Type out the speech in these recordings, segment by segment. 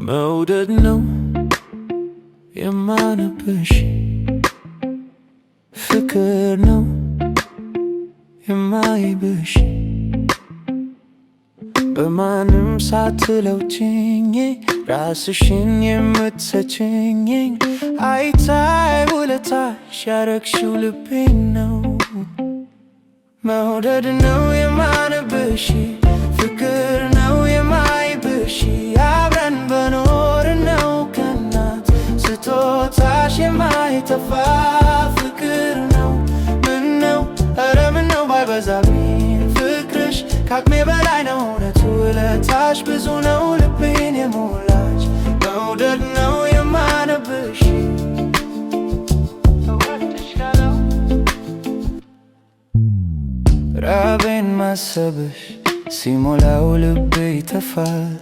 መውደድ ነው የማነብሽ፣ ፍቅር ነው የማይብሽ፣ በማንም ሳትለውጭኝ ራስሽን የምትሰጭኝ አይታይ ውለታሽ ያረግሽው ልቤን ነው። መውደድ ነው የማነብሽ፣ ፍቅር ነው የማይብሽ፣ አብረን በኖር ነው ከናት ስጦታሽ የማይጠፋ ፍቅር ነው። ምነው ኧረ ምነው ባይበዛብኝ ፍቅርሽ ከአቅሜ በላይ ነው እውነት ውለታሽ ብዙ ነው ልቤን የሞላች። መውደድ ነው የማነብሽ ራቤን ማሰብሽ ሲሞላው ልቤ ይተፋል።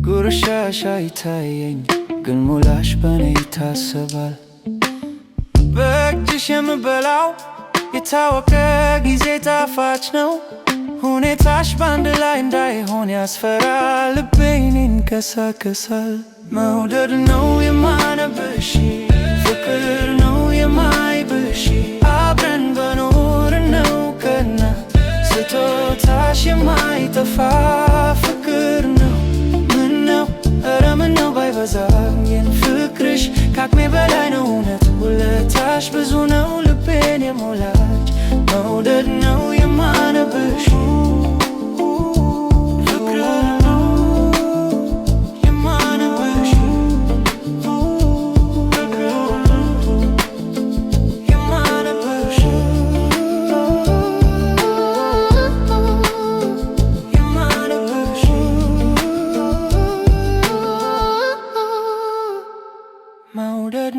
ጉርሻሽ አይታየኝ ግን ሙላሽ በኔ ይታሰባል። በእጅሽ የምበላው የታወቀ ጊዜ ጣፋጭ ነው። ሁኔታሽ በአንድ ላይ እንዳይሆን ያስፈራል፣ ልቤን ይንከሳከሳል። መውደድ ነው የማነብሽ፣ ፍቅር ነው የማይብሽ፣ አብረን በኖር ነው ከናት ስጦታሽ የማይጠፋ ፍቅር ነው። ምነው ኧረ ምነው ባይበዛም ይህን ፍቅርሽ ከአቅሜ በላይ ነው እውነት ውለታሽ ብዙ ነው ልቤን የሞላች። መውደድ ነው የማነብሽ መውደድ